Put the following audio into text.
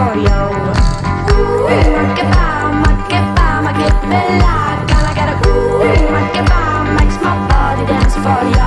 for you. Makeba, makebela, can I get a ooh? Makeba makes my body dance for you.